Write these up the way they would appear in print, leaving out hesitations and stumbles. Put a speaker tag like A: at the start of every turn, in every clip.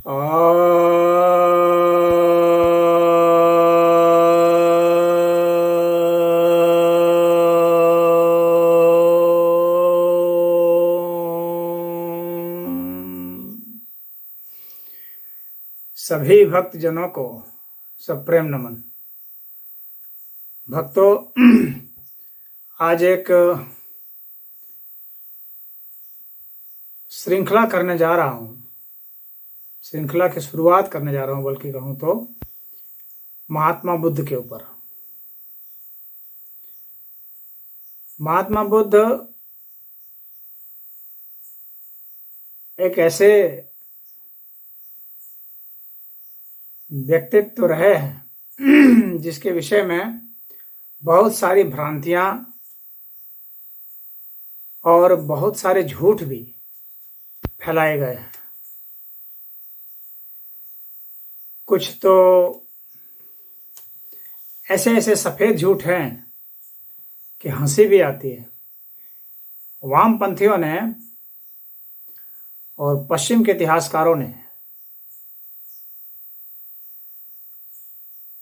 A: सभी भक्तजनों को सप्रेम नमन। भक्तों, आज एक श्रृंखला करने जा रहा हूं। श्रृंखला की शुरुआत करने जा रहा हूं, बल्कि कहूं तो महात्मा बुद्ध के ऊपर। महात्मा बुद्ध एक ऐसे व्यक्तित्व रहे हैं जिसके विषय में बहुत सारी भ्रांतियां और बहुत सारे झूठ भी फैलाए गए हैं। कुछ तो ऐसे ऐसे सफेद झूठ हैं कि हंसी भी आती है। वामपंथियों ने और पश्चिम के इतिहासकारों ने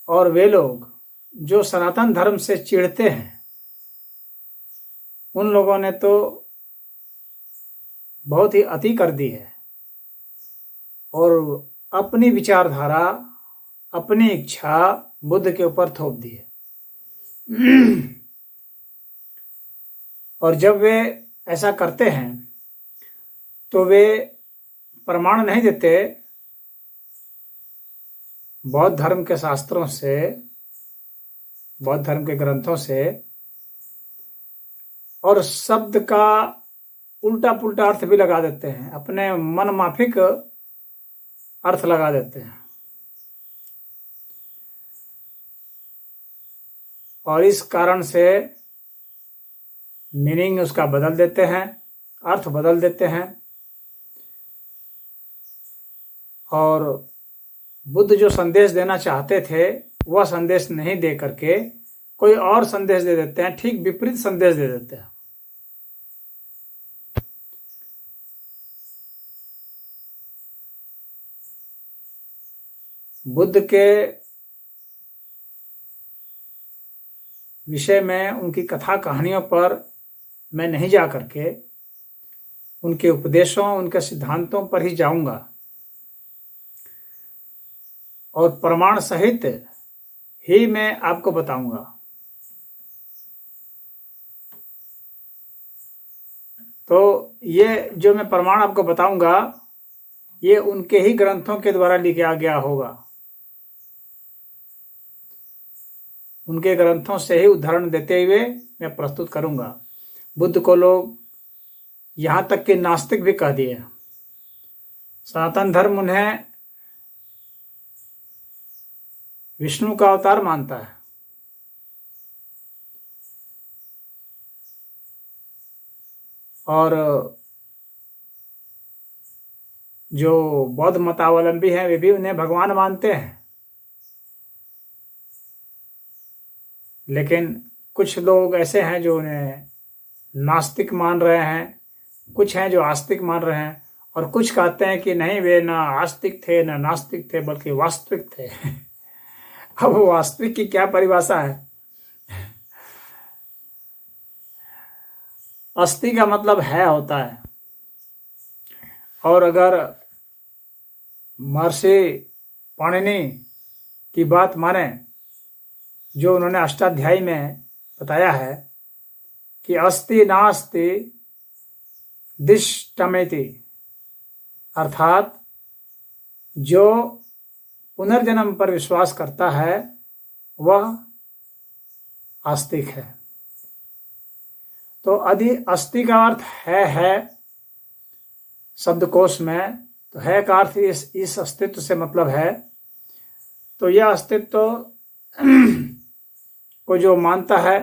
A: और वे लोग जो सनातन धर्म से चिढ़ते हैं, उन लोगों ने तो बहुत ही अति कर दी है और अपनी विचारधारा, अपनी इच्छा बुद्ध के ऊपर थोप दी है। और जब वे ऐसा करते हैं तो वे प्रमाण नहीं देते बौद्ध धर्म के शास्त्रों से, बौद्ध धर्म के ग्रंथों से, और शब्द का उल्टा पुल्टा अर्थ भी लगा देते हैं, अपने मन माफिक अर्थ लगा देते हैं। और इस कारण से मीनिंग उसका बदल देते हैं, अर्थ बदल देते हैं। और बुद्ध जो संदेश देना चाहते थे वह संदेश नहीं दे करके कोई और संदेश दे देते हैं, ठीक विपरीत संदेश दे देते हैं। बुद्ध के विषय में, उनकी कथा कहानियों पर मैं नहीं जा करके उनके उपदेशों, उनके सिद्धांतों पर ही जाऊंगा और प्रमाण सहित ही मैं आपको बताऊंगा। तो ये जो मैं प्रमाण आपको बताऊंगा, ये उनके ही ग्रंथों के द्वारा लिखा गया होगा। उनके ग्रंथों से ही उदाहरण देते हुए मैं प्रस्तुत करूंगा। बुद्ध को लोग यहां तक कि नास्तिक भी कह दिए। सनातन धर्म उन्हें विष्णु का अवतार मानता है। और जो बौद्ध मतावलंबी हैं वे भी उन्हें भगवान मानते हैं। लेकिन कुछ लोग ऐसे हैं जो उन्हें नास्तिक मान रहे हैं, कुछ हैं जो आस्तिक मान रहे हैं, और कुछ कहते हैं कि नहीं, वे ना आस्तिक थे ना नास्तिक थे, बल्कि वास्तविक थे। अब वास्तविक की क्या परिभाषा है? अस्ति का मतलब है होता है। और अगर महर्षि पाणिनि की बात माने, जो उन्होंने अष्टाध्यायी में बताया है कि अस्ति नास्ति दिष्टमेति, अर्थात जो पुनर्जन्म पर विश्वास करता है वह आस्तिक है। तो यदि अस्ति का अर्थ है शब्दकोश में, तो है का अर्थ इस अस्तित्व से मतलब है। तो यह अस्तित्व को जो मानता है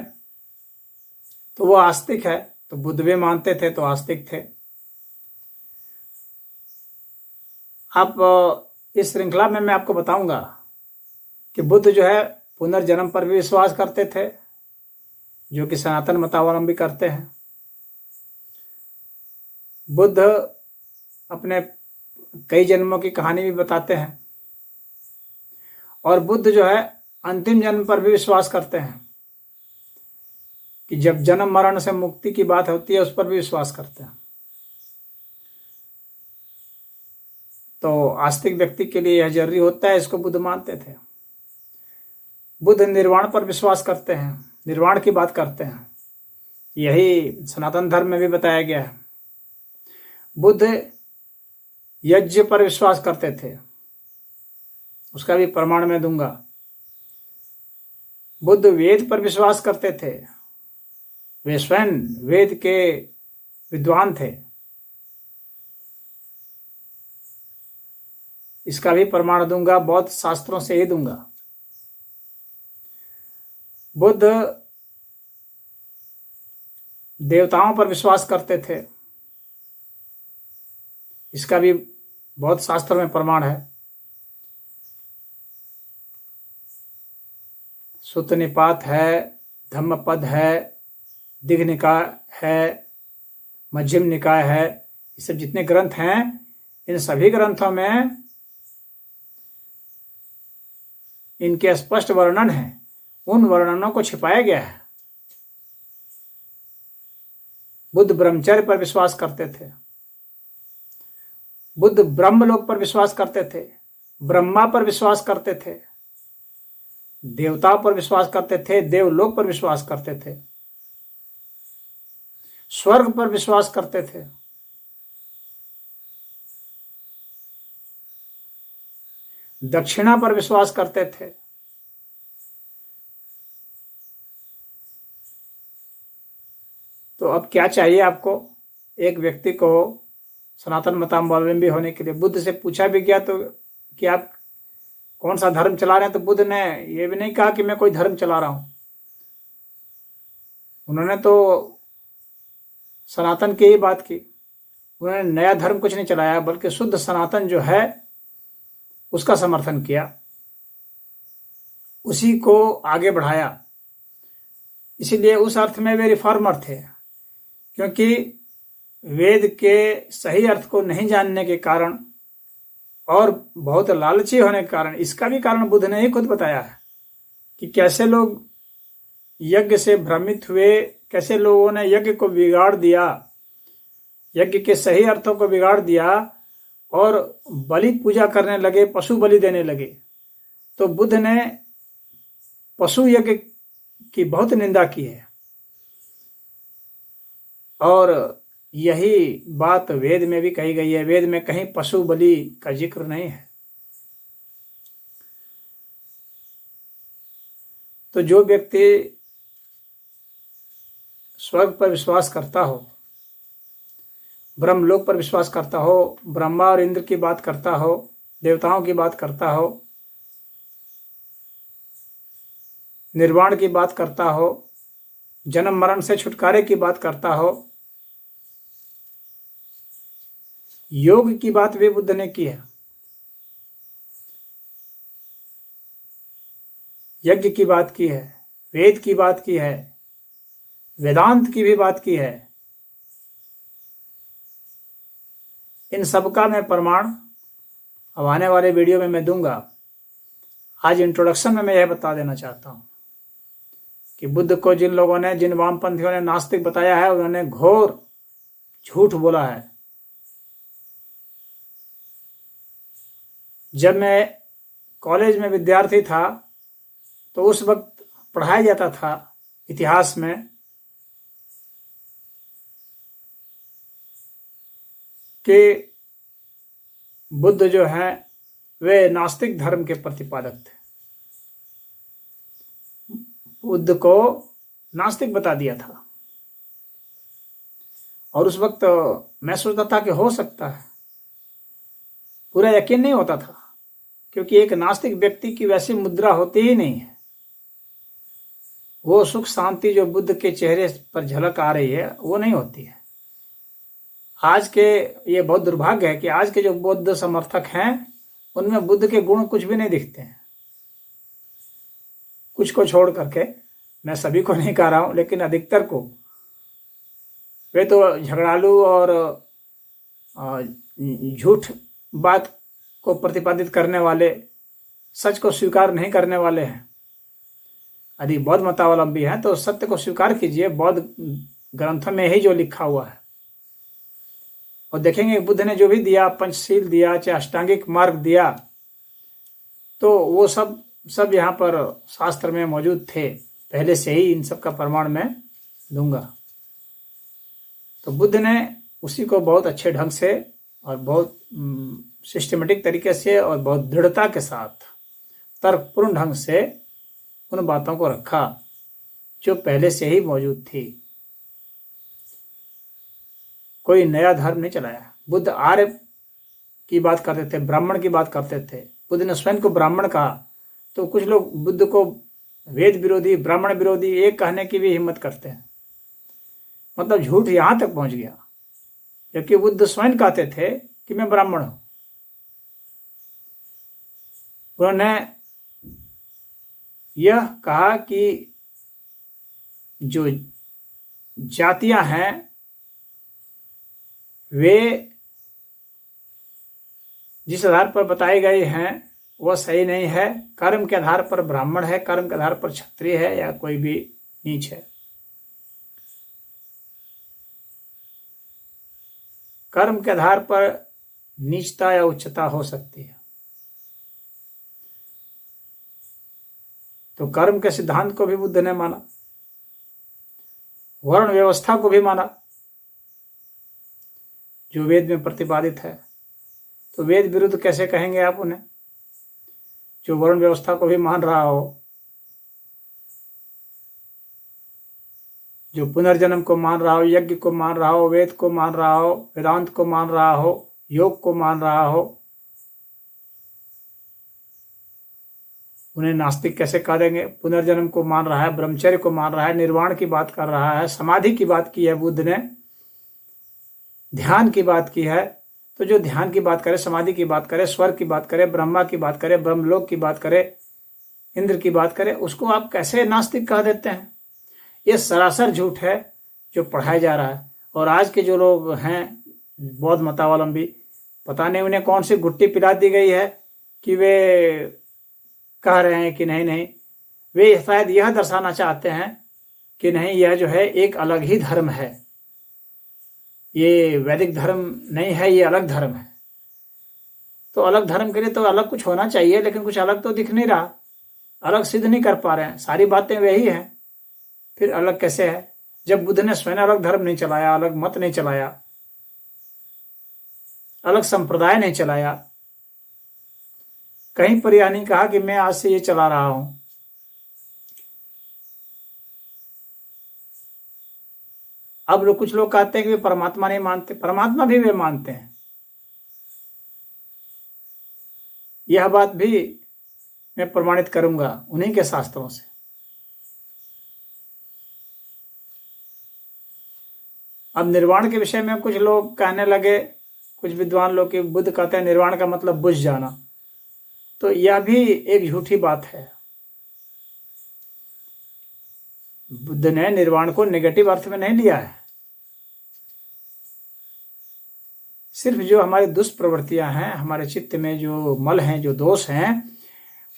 A: तो वह आस्तिक है। तो बुद्ध भी मानते थे तो आस्तिक थे। आप इस श्रृंखला में मैं आपको बताऊंगा कि बुद्ध जो है पुनर्जन्म पर भी विश्वास करते थे, जो कि सनातन मतावलंबी करते हैं। बुद्ध अपने कई जन्मों की कहानी भी बताते हैं। और बुद्ध जो है अंतिम जन्म पर भी विश्वास करते हैं कि जब जन्म मरण से मुक्ति की बात होती है उस पर भी विश्वास करते हैं। तो आस्तिक व्यक्ति के लिए यह जरूरी होता है, इसको बुद्ध मानते थे। बुद्ध निर्वाण पर विश्वास करते हैं, निर्वाण की बात करते हैं। यही सनातन धर्म में भी बताया गया है। बुद्ध यज्ञ पर विश्वास करते थे, उसका भी प्रमाण मैं दूंगा। बुद्ध वेद पर विश्वास करते थे, वे स्वयं वेद के विद्वान थे, इसका भी प्रमाण दूंगा, बौद्ध शास्त्रों से ही दूंगा। बुद्ध देवताओं पर विश्वास करते थे, इसका भी बौद्ध शास्त्र में प्रमाण है। सुत्त निपात है, धम्मपद है, दिघ निकाय है, मध्यम निकाय है, ये सब जितने ग्रंथ हैं, इन सभी ग्रंथों में इनके स्पष्ट वर्णन है, उन वर्णनों को छिपाया गया है। बुद्ध ब्रह्मचर्य पर विश्वास करते थे, बुद्ध ब्रह्मलोक पर विश्वास करते थे, ब्रह्मा पर विश्वास करते थे, देवताओं पर विश्वास करते थे, देवलोक पर विश्वास करते थे, स्वर्ग पर विश्वास करते थे, दक्षिणा पर विश्वास करते थे। तो अब क्या चाहिए आपको? एक व्यक्ति को सनातन मतावलंबी होने के लिए बुद्ध से पूछा भी गया तो कि आप कौन सा धर्म चला रहे हैं, तो बुद्ध ने यह भी नहीं कहा कि मैं कोई धर्म चला रहा हूं। उन्होंने तो सनातन की ही बात की, उन्होंने नया धर्म कुछ नहीं चलाया, बल्कि शुद्ध सनातन जो है उसका समर्थन किया, उसी को आगे बढ़ाया। इसीलिए उस अर्थ में वे रिफॉर्मर थे, क्योंकि वेद के सही अर्थ को नहीं जानने के कारण और बहुत लालची होने के कारण, इसका भी कारण बुद्ध ने ही खुद बताया है कि कैसे लोग यज्ञ से भ्रमित हुए, कैसे लोगों ने यज्ञ को बिगाड़ दिया, यज्ञ के सही अर्थों को बिगाड़ दिया और बलि पूजा करने लगे, पशु बलि देने लगे। तो बुद्ध ने पशु यज्ञ की बहुत निंदा की है, और यही बात वेद में भी कही गई है। वेद में कहीं पशु बलि का जिक्र नहीं है। तो जो व्यक्ति स्वर्ग पर विश्वास करता हो, ब्रह्मलोक पर विश्वास करता हो, ब्रह्मा और इंद्र की बात करता हो, देवताओं की बात करता हो, निर्वाण की बात करता हो, जन्म मरण से छुटकारे की बात करता हो, योग की बात भी बुद्ध ने की है, यज्ञ की बात की है, वेद की बात की है, वेदांत की भी बात की है। इन सब का मैं प्रमाण अब आने वाले वीडियो में मैं दूंगा। आज इंट्रोडक्शन में मैं यह बता देना चाहता हूं कि बुद्ध को जिन लोगों ने, जिन वामपंथियों ने नास्तिक बताया है, उन्होंने घोर झूठ बोला है। जब मैं कॉलेज में विद्यार्थी था तो उस वक्त पढ़ाया जाता था इतिहास में कि बुद्ध जो है वे नास्तिक धर्म के प्रतिपादक थे। बुद्ध को नास्तिक बता दिया था, और उस वक्त मैं सोचता था कि हो सकता है, पूरा यकीन नहीं होता था, क्योंकि एक नास्तिक व्यक्ति की वैसी मुद्रा होती ही नहीं है। वो सुख शांति जो बुद्ध के चेहरे पर झलक आ रही है वो नहीं होती है। आज के, ये बहुत दुर्भाग्य है कि आज के जो बुद्ध समर्थक हैं उनमें बुद्ध के गुण कुछ भी नहीं दिखते हैं। कुछ को छोड़ करके, मैं सभी को नहीं कह रहा हूं, लेकिन अधिकतर को। वे तो झगड़ालू और झूठ बात को प्रतिपादित करने वाले, सच को स्वीकार नहीं करने वाले हैं। यदि बौद्ध मतावलंबी हैं तो सत्य को स्वीकार कीजिए, बौद्ध ग्रंथों में ही जो लिखा हुआ है। और देखेंगे बुद्ध ने जो भी दिया, पंचशील दिया, चाहे अष्टांगिक मार्ग दिया, तो वो सब यहाँ पर शास्त्र में मौजूद थे पहले से ही। इन सब का प्रमाण मैं दूंगा। तो बुद्ध ने उसी को बहुत अच्छे ढंग से और बहुत सिस्टमेटिक तरीके से और बहुत दृढ़ता के साथ, तर्कपूर्ण ढंग से उन बातों को रखा जो पहले से ही मौजूद थी। कोई नया धर्म नहीं चलाया। बुद्ध आर्य की बात करते थे, ब्राह्मण की बात करते थे। बुद्ध ने स्वयं को ब्राह्मण कहा, तो कुछ लोग बुद्ध को वेद विरोधी, ब्राह्मण विरोधी एक कहने की भी हिम्मत करते हैं। मतलब झूठ यहां तक पहुंच गया, जबकि बुद्ध स्वयं कहते थे कि मैं ब्राह्मण हूं। उन्होंने यह कहा कि जो जातियां हैं वे जिस आधार पर बताई गई हैं वह सही नहीं है। कर्म के आधार पर ब्राह्मण है, कर्म के आधार पर क्षत्रिय है, या कोई भी नीच है। कर्म के आधार पर नीचता या उच्चता हो सकती है। तो कर्म के सिद्धांत को भी बुद्ध ने माना, वर्ण व्यवस्था को भी माना जो वेद में प्रतिपादित है। तो वेद विरुद्ध कैसे कहेंगे आप उन्हें, जो वर्ण व्यवस्था को भी मान रहा हो, जो पुनर्जन्म को मान रहा हो, यज्ञ को मान रहा हो, वेद को मान रहा हो, वेदांत को मान रहा हो, योग को मान रहा हो, उन्हें नास्तिक कैसे कह देंगे। पुनर्जन्म को मान रहा है, ब्रह्मचर्य को मान रहा है, निर्वाण की बात कर रहा है, समाधि की बात की है बुद्ध ने, ध्यान की बात की है। तो जो ध्यान की बात करे, समाधि की बात करे, स्वर्ग की बात करे, ब्रह्मा की बात करे, ब्रह्मलोक की बात करे, इंद्र की बात करे, उसको आप कैसे नास्तिक कह देते हैं। ये सरासर झूठ है जो पढ़ाया जा रहा है। और आज के जो लोग हैं बौद्ध मतावलंबी, पता नहीं उन्हें कौन सी गुट्टी पिला दी गई है कि वे कह रहे हैं कि नहीं, वे शायद यह दर्शाना चाहते हैं कि नहीं, यह जो है एक अलग ही धर्म है, ये वैदिक धर्म नहीं है, ये अलग धर्म है। तो अलग धर्म के लिए तो अलग कुछ होना चाहिए, लेकिन कुछ अलग तो दिख नहीं रहा, अलग सिद्ध नहीं कर पा रहे हैं। सारी बातें वही हैं, फिर अलग कैसे है जब बुद्ध ने स्वयं अलग धर्म नहीं चलाया, अलग मत नहीं चलाया, अलग संप्रदाय नहीं चलाया। कहीं पर यह नहीं कहा कि मैं आज से ये चला रहा हूं। अब लोग, कुछ लोग कहते हैं कि वे परमात्मा नहीं मानते, परमात्मा भी वे मानते हैं। यह बात भी मैं प्रमाणित करूंगा उन्हीं के शास्त्रों से। अब निर्वाण के विषय में कुछ लोग कहने लगे, कुछ विद्वान लोग, कि बुद्ध कहते हैं निर्वाण का मतलब बुझ जाना। तो यह भी एक झूठी बात है। बुद्ध ने निर्वाण को नेगेटिव अर्थ में नहीं लिया है। सिर्फ जो हमारी दुष्प्रवृत्तियां हैं, हमारे चित्त में जो मल हैं, जो दोष हैं,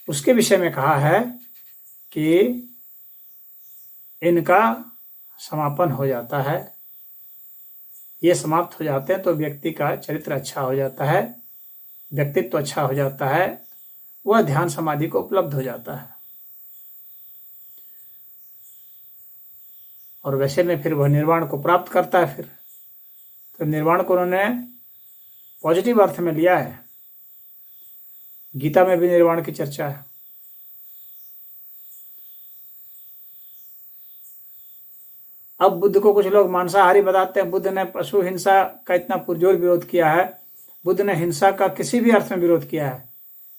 A: उसके विषय में कहा है कि इनका समापन हो जाता है। ये समाप्त हो जाते हैं तो व्यक्ति का चरित्र अच्छा हो जाता है, व्यक्तित्व अच्छा हो जाता है, वह ध्यान समाधि को उपलब्ध हो जाता है। और वैसे में फिर वह निर्वाण को प्राप्त करता है। फिर तो निर्वाण को उन्होंने पॉजिटिव अर्थ में लिया है। गीता में भी निर्वाण की चर्चा है। अब बुद्ध को कुछ लोग मांसाहारी बताते हैं। बुद्ध ने पशु हिंसा का इतना पुरजोर विरोध किया है। बुद्ध ने हिंसा का किसी भी अर्थ में विरोध किया है,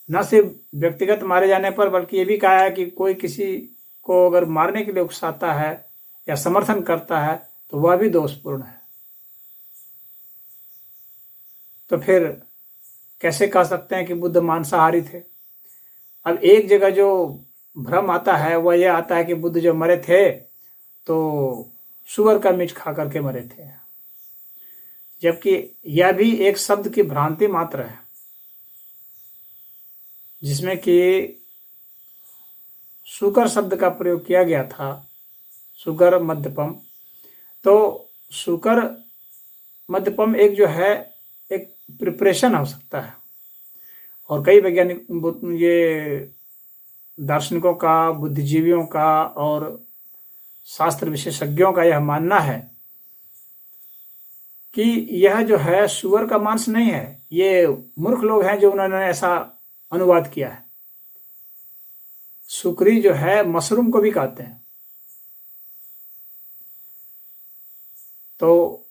A: न सिर्फ व्यक्तिगत मारे जाने पर, बल्कि ये भी कहा है कि कोई किसी को अगर मारने के लिए उकसाता है या समर्थन करता है तो वह भी दोषपूर्ण है। तो फिर कैसे कह सकते हैं कि बुद्ध मांसाहारी थे। अब एक जगह जो भ्रम आता है वह यह आता है कि बुद्ध जो मरे थे तो सुअर का मीट खा करके मरे थे, जबकि यह भी एक शब्द की भ्रांति मात्र है। जिसमें कि सुकर शब्द का प्रयोग किया गया था, सुकर मध्यपम। तो सुकर मध्यपम एक जो है एक प्रिपरेशन हो सकता है, और कई वैज्ञानिक ये दार्शनिकों का, बुद्धिजीवियों का और शास्त्र विशेषज्ञों का यह मानना है कि यह जो है सुअर का मांस नहीं है। ये मूर्ख लोग हैं जो उन्होंने ऐसा अनुवाद किया है। सुकरी जो है मशरूम को भी कहते हैं। तो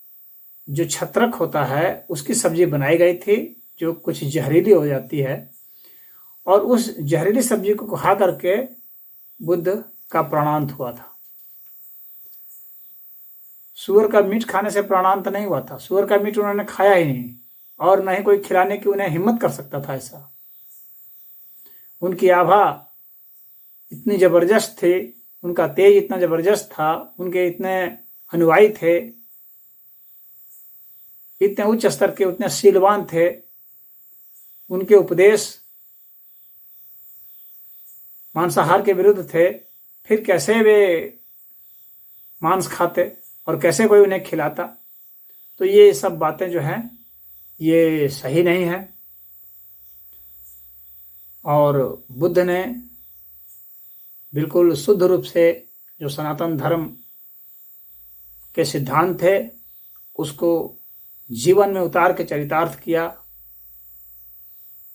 A: जो छत्रक होता है उसकी सब्जी बनाई गई थी, जो कुछ जहरीली हो जाती है, और उस जहरीली सब्जी को खा करके बुद्ध का प्राणांत हुआ था। सुअर का मीट खाने से प्राणांत नहीं हुआ था। सुअर का मीट उन्होंने खाया ही नहीं, और न ही कोई खिलाने की उन्हें हिम्मत कर सकता था ऐसा। उनकी आभा इतनी जबरदस्त थी, उनका तेज इतना जबरदस्त था, उनके इतने अनुयायी थे, इतने उच्च स्तर के, उतने शीलवान थे, उनके उपदेश मांसाहार के विरुद्ध थे, फिर कैसे वे मांस खाते और कैसे कोई उन्हें खिलाता। तो ये सब बातें जो हैं ये सही नहीं है। और बुद्ध ने बिल्कुल शुद्ध रूप से जो सनातन धर्म के सिद्धांत थे उसको जीवन में उतार के चरितार्थ किया,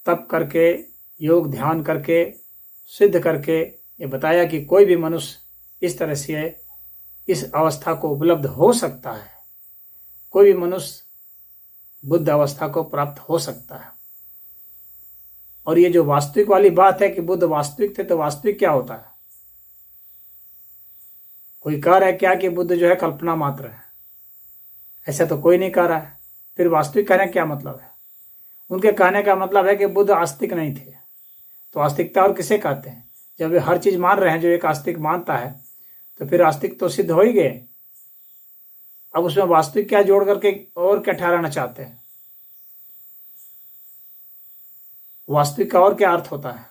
A: तप करके, योग ध्यान करके, सिद्ध करके ये बताया कि कोई भी मनुष्य इस तरह से इस अवस्था को उपलब्ध हो सकता है। कोई भी मनुष्य बुद्ध अवस्था को प्राप्त हो सकता है। और ये जो वास्तविक वाली बात है कि बुद्ध वास्तविक थे, तो वास्तविक क्या होता है? कोई कह रहा है क्या कि बुद्ध जो है कल्पना मात्र है? ऐसा तो कोई नहीं कह रहा है। फिर वास्तविक कहने का क्या मतलब है? उनके कहने का मतलब है कि बुद्ध आस्तिक नहीं थे। तो आस्तिकता और किसे कहते हैं? जब वे हर चीज मान रहे हैं जो एक आस्तिक मानता है, तो फिर आस्तिक तो सिद्ध हो ही गए। अब उसमें वास्तविक क्या जोड़ करके और क्या ठहराना चाहते हैं? वास्तविक का और क्या अर्थ होता है?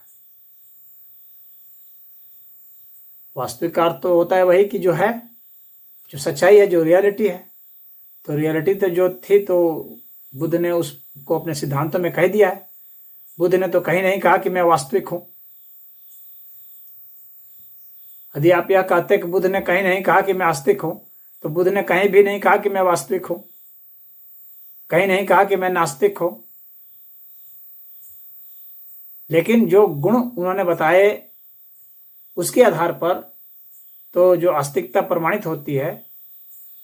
A: वास्तविक का अर्थ तो होता है वही कि जो है, जो सच्चाई है, जो रियलिटी है। तो रियलिटी तो जो थी, तो बुद्ध ने उसको अपने सिद्धांतों में कह दिया है। बुद्ध ने तो कहीं नहीं कहा कि मैं वास्तविक हूं। यदि आप यह कहते कि बुद्ध ने कहीं नहीं कहा कि मैं आस्तिक हूं, तो बुद्ध ने कहीं भी नहीं कहा कि मैं वास्तविक हूं, कहीं नहीं कहा कि मैं नास्तिक हूं। लेकिन जो गुण उन्होंने बताए उसके आधार पर तो जो आस्तिकता प्रमाणित होती है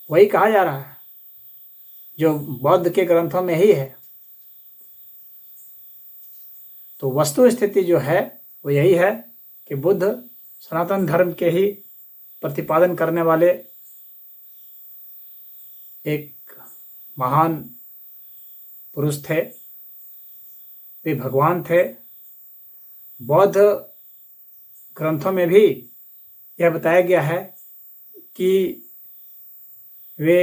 A: वही कहा जा रहा है, जो बौद्ध के ग्रंथों में ही है। तो वस्तु स्थिति जो है वो यही है कि बुद्ध सनातन धर्म के ही प्रतिपादन करने वाले एक महान पुरुष थे। वे भगवान थे। बौद्ध ग्रंथों में भी यह बताया गया है कि वे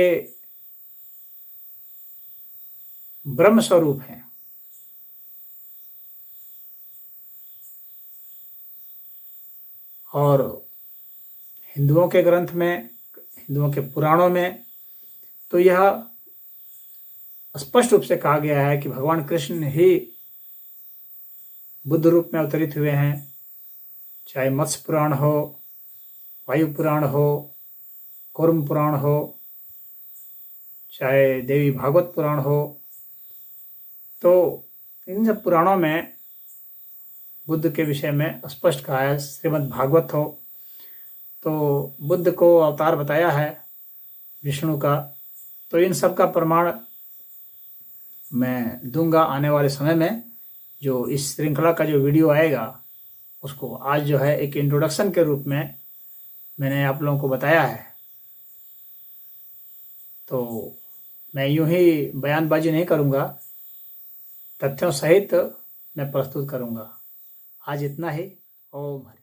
A: ब्रह्म स्वरूप हैं। और हिंदुओं के ग्रंथ में, हिंदुओं के पुराणों में तो यह स्पष्ट रूप से कहा गया है कि भगवान कृष्ण ही बुद्ध रूप में अवतरित हुए हैं। चाहे मत्स्य पुराण हो, वायु पुराण हो, कूर्म पुराण हो, चाहे देवी भागवत पुराण हो, तो इन सब पुराणों में बुद्ध के विषय में स्पष्ट कहा है। श्रीमद् भागवत हो तो बुद्ध को अवतार बताया है विष्णु का। तो इन सब का प्रमाण मैं दूंगा आने वाले समय में। जो इस श्रृंखला का जो वीडियो आएगा उसको आज जो है एक इंट्रोडक्शन के रूप में मैंने आप लोगों को बताया है। तो मैं यूं ही बयानबाजी नहीं करूंगा, तथ्यों सहित मैं प्रस्तुत करूंगा। आज इतना ही। ओम हरि।